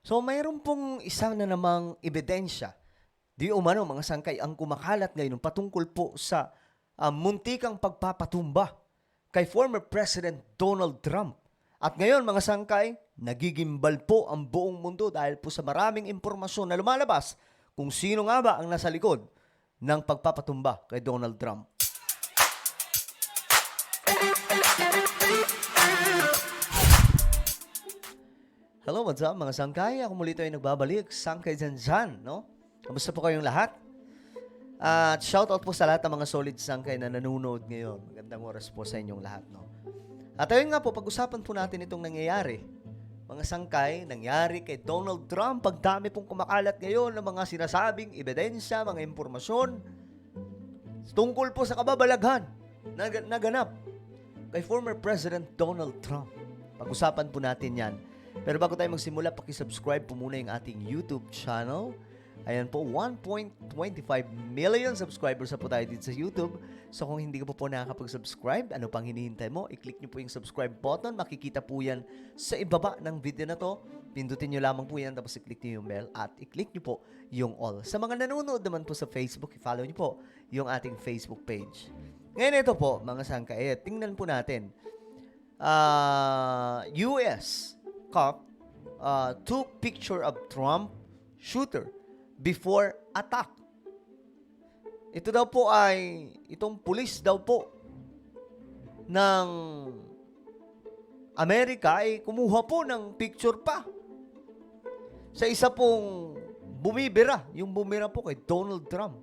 So mayroon pong isang na namang ebidensya, di umano mga sangkay ang kumakalat ngayon patungkol po sa muntikang pagpapatumba kay former President Donald Trump. At ngayon mga sangkay, nagigimbal po ang buong mundo dahil po sa maraming impormasyon na lumalabas kung sino nga ba ang nasa likod ng pagpapatumba kay Donald Trump. Hello, what's up mga sangkay? Ako muli tayo nagbabalik, Sangkay Dyan, no? Kamusta po kayong lahat? At shoutout po sa lahat ng mga solid sangkay na nanonood ngayon. Magandang oras po sa inyong lahat, no? At ayun nga po, pag-usapan po natin itong nangyayari. Mga sangkay, nangyari kay Donald Trump. Pagdami pong kumakalat ngayon ng mga sinasabing ebidensya, mga impormasyon tungkol po sa kababalaghan na naganap kay former President Donald Trump. Pag-usapan po natin yan. Pero bago tayo magsimula, pakisubscribe po muna yung ating YouTube channel. Ayan po, 1.25 million subscribers na po tayo dito sa YouTube. So kung hindi ka po nakakapag-subscribe, ano pang hinihintay mo? I-click nyo po yung subscribe button. Makikita po yan sa ibaba ng video na to. Pindutin nyo lamang po yan, tapos i-click nyo yung bell at i-click nyo po yung all. Sa mga nanonood naman po sa Facebook, i-follow nyo po yung ating Facebook page. Ngayon ito po, mga sangkay, tingnan po natin. US cop took picture of Trump shooter before attack. Ito daw po ay, itong pulis daw po ng Amerika ay kumuha po ng picture pa sa isa pong bumibira, yung bumira po kay Donald Trump.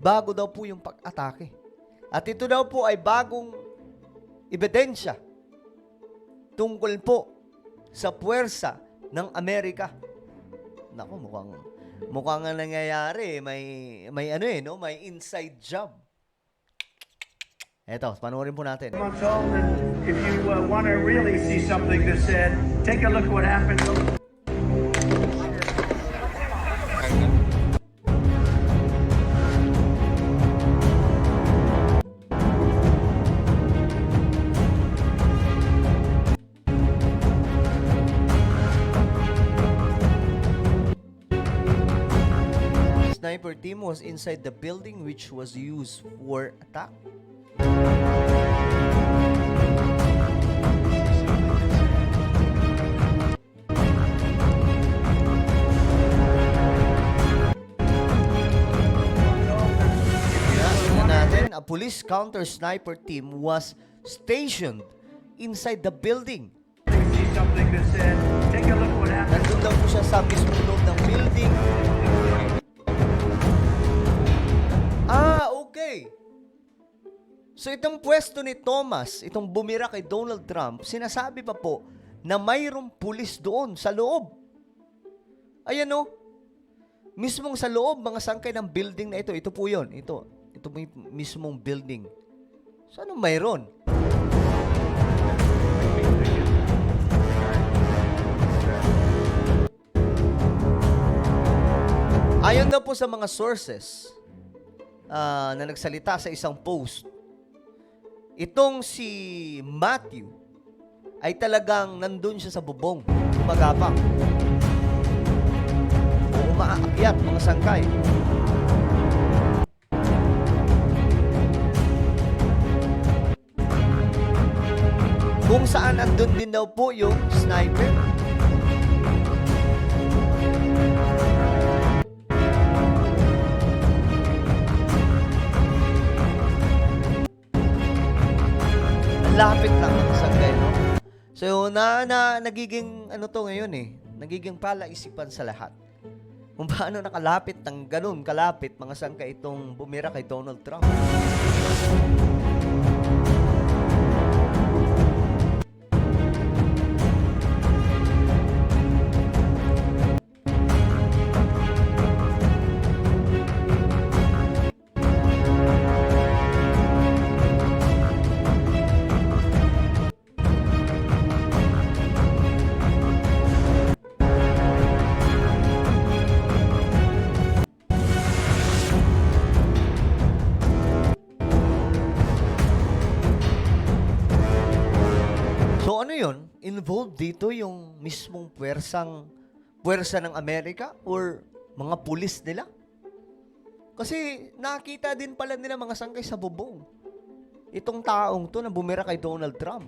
Bago daw po yung pag-atake. At ito daw po ay bagong ebidensya tungkol po sa puwersa ng Amerika. Naku, mukhang nga nangyayari. May ano no? May inside job. Eto, panoorin po natin. Months old, and if you want to really see something that's said, take a look at what happened. Sniper team was inside the building which was used for attack. A police counter sniper team was stationed inside the building. See something that said, take a look at what happened. Nandun daw po siya sa mismo loob ng building. Okay. So itong pwesto ni Thomas, itong bumira kay Donald Trump, sinasabi pa po na mayroong pulis doon sa loob. Ayan o. Mismong sa loob, mga sangkay ng building na ito. Ito po yun. Ito po yung mismong building. So anong mayroon? Ayon daw po sa mga sources na nagsalita sa isang post, itong si Matthew ay talagang nandun siya sa bubong, gumagapang o umaakyat, mga sangkay. Kung saan andun din daw po yung sniper. Lapit lang ang sangkay, no? So, nagiging ano to ngayon nagiging palaisipan sa lahat. Kung paano nakalapit ng ganun kalapit mga sangkay itong bumira kay Donald Trump. involved dito yung mismong puwersa ng Amerika or mga pulis nila? Kasi nakita din pala nila mga sangkay sa bubong. Itong taong to na bumira kay Donald Trump.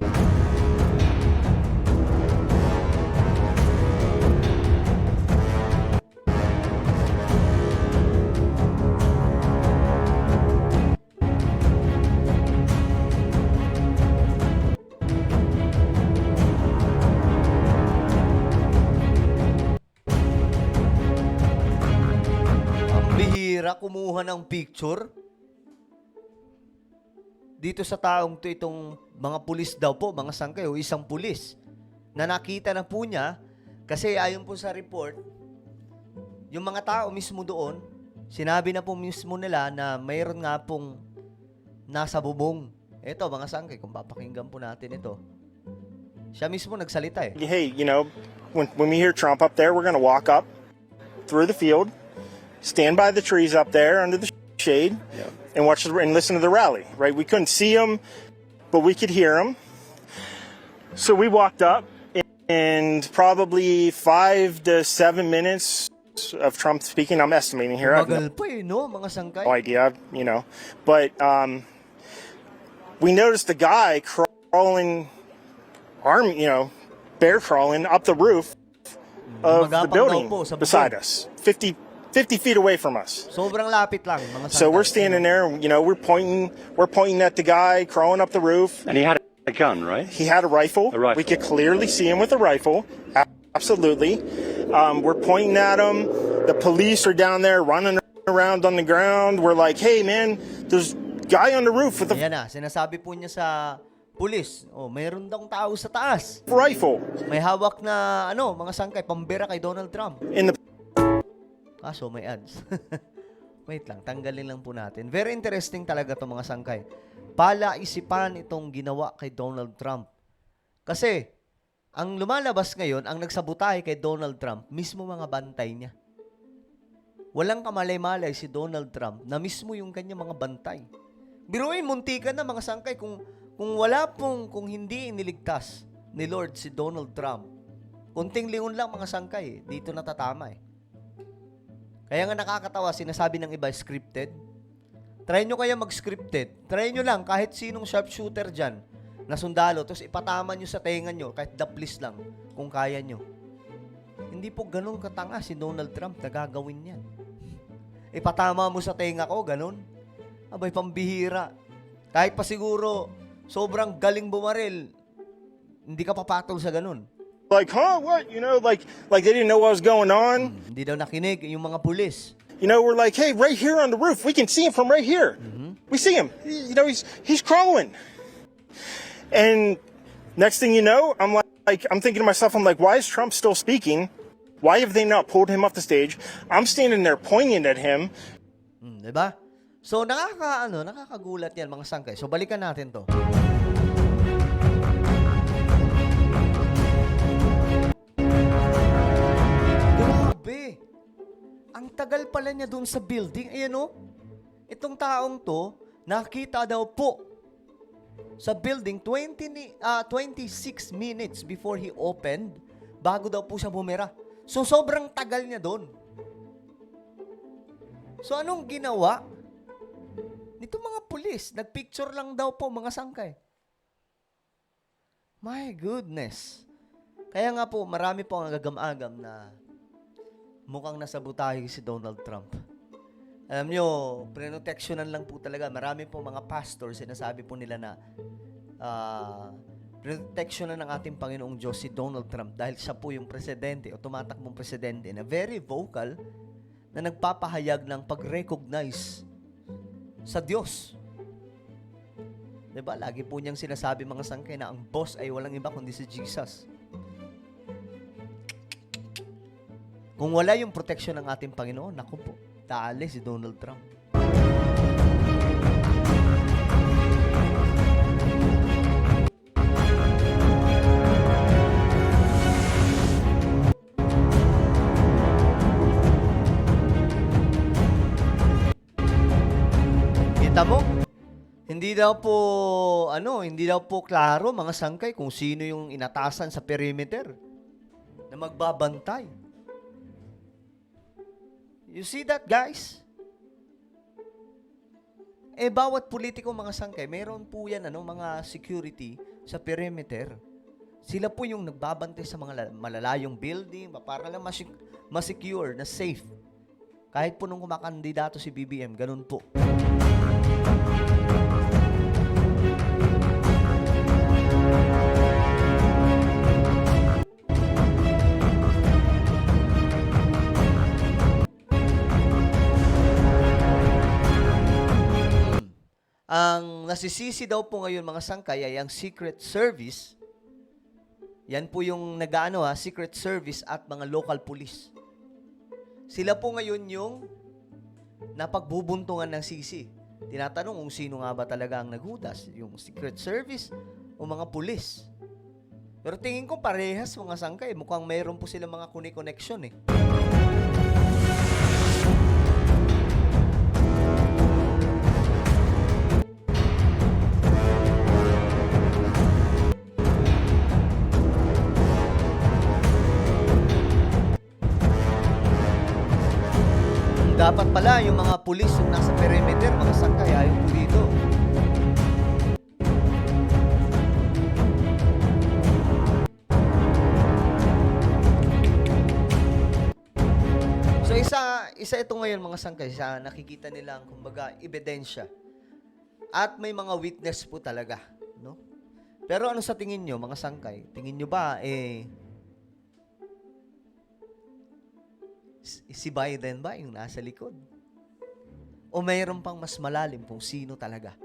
Ang bihira kumuha ng picture dito sa taong to, itong mga pulis daw po, mga sangkay o isang pulis na nakita na po niya kasi ayon po sa report, yung mga tao mismo doon, sinabi na po mismo nila na mayroon nga pong nasa bubong. Ito, mga sangkay, kung papakinggan po natin ito. Siya mismo nagsalita eh. Hey, you know, when we hear Trump up there, we're going to walk up through the field, stand by the trees up there under the shade, and watch and listen to the rally. Right? We couldn't see him, but we could hear him. So we walked up, and probably 5 to 7 minutes of Trump speaking. I'm estimating here. I have Magal pa eh, no? Mga sangkay. no idea, you know, but we noticed the guy crawling, bear crawling up the roof of the Magapang building daw po sa bubong. beside us, 50 feet away from us. Sobrang lapit lang, mga sangkay. So we're standing there, you know, we're pointing at the guy crawling up the roof. And he had a gun, right? He had a rifle. A rifle. We could clearly see him with a rifle. Absolutely. We're pointing at him. The police are down there running around on the ground. We're like, hey man, there's a guy on the roof with a Ayan na, sinasabi po niya sa pulis, mayroon daw tao sa taas. rifle. May hawak na, mga sangkay, pambira kay Donald Trump. In the Kaso may ads. Wait lang, tanggalin lang po natin. Very interesting talaga to mga sangkay. Palaisipan itong ginawa kay Donald Trump. Kasi, ang lumalabas ngayon, ang nagsabutahe kay Donald Trump, mismo mga bantay niya. Walang kamalay-malay si Donald Trump na mismo yung kanyang mga bantay. Biruin, muntikan na mga sangkay kung kung hindi iniligtas ni Lord si Donald Trump. Kunting lingon lang mga sangkay, dito natatama eh. Kaya nga nakakatawa, sinasabi ng iba, scripted. Try nyo kaya mag-scripted. Try nyo lang, kahit sinong sharpshooter dyan, na sundalo, tapos ipatama nyo sa tenga nyo, kahit daplis lang, kung kaya nyo. Hindi po ganun katanga si Donald Trump na gagawin yan. Ipatama mo sa tenga ko, ganun. Abay, pambihira. Kahit pa siguro, sobrang galing bumaril, hindi ka papatol sa ganun. like, huh, what? You know, like they didn't know what was going on. Hindi daw nakinig yung mga pulis. You know, we're like, hey, right here on the roof, we can see him from right here. We see him. You know, he's crawling. And next thing you know, I'm thinking to myself, I'm like, why is Trump still speaking? Why have they not pulled him off the stage? I'm standing there pointing at him. Diba? So, nakakagulat yan mga sangkay. So, balikan natin to. Grabe! Ang tagal pala niya dun sa building. Ayan o. Itong taong to, nakita daw po sa building 26 minutes before he opened, bago daw po siya bumira. So, sobrang tagal niya dun. So, anong ginawa? Nito mga pulis, nagpicture lang daw po mga sangkay. My goodness. Kaya nga po, marami po ang agam-agam na mukhang nasabotahe si Donald Trump. Alam nyo, prinoteksyonan lang po talaga. Marami po mga pastors, sinasabi po nila na prinoteksyonan ng ating Panginoong Diyos si Donald Trump dahil siya po yung presidente o tumatakbong presidente na very vocal na nagpapahayag ng pag-recognize sa Diyos. Diba? Lagi po niyang sinasabi mga sangkay na ang boss ay walang iba kundi si Jesus. Kung wala yung protection ng ating Panginoon, naku po, taali si Donald Trump. Kita mo? Hindi hindi daw po klaro mga sangkay kung sino yung inatasan sa perimeter na magbabantay. You see that, guys? Bawat politiko mga sangkay, meron po yan, mga security sa perimeter. Sila po yung nagbabantay sa mga malalayong building para lang mas-secure, na safe. Kahit po nung kumakandidato si BBM, ganun po. Ang nasisisi daw po ngayon mga sangkay ay ang Secret Service. Yan po yung Secret Service at mga local police. Sila po ngayon yung napagbubuntungan ng sisi. Tinatanong kung sino nga ba talaga ang naghudas, yung Secret Service o mga pulis. Pero tingin ko parehas mga sangkay. Mukhang mayroon po sila mga connection eh. Dapat pala yung mga pulis yung nasa perimeter, mga sangkay, ayaw po dito. So isa ito ngayon mga sangkay, sa nakikita nilang kumbaga ebidensya. At may mga witness po talaga, no? Pero ano sa tingin nyo mga sangkay? Tingin nyo ba si Biden ba yung nasa likod? O mayroon pang mas malalim kung sino talaga?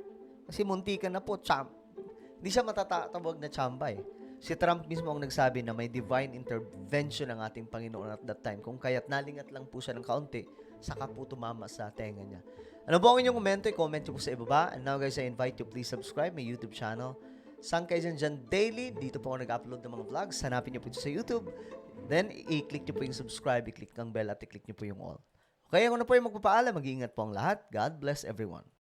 Kasi muntikan na po, hindi siya matatawag na tsamba eh. Si Trump mismo ang nagsabi na may divine intervention ng ating Panginoon at that time. Kung kaya't nalingat lang po siya ng kaunti, saka po tumama sa tenga niya. Ano po ang inyong komento? I-comment nyo po sa ibaba. And now guys, I invite you please subscribe my YouTube channel. Sangkay Dyan Daily. Dito po ako nag-upload ng mga vlogs. Hanapin nyo po ito sa YouTube. Then, i-click nyo po yung subscribe, i-click ang bell at i-click nyo po yung all. Okay, ako na po yung magpapaalam. Mag-iingat po ang lahat. God bless everyone.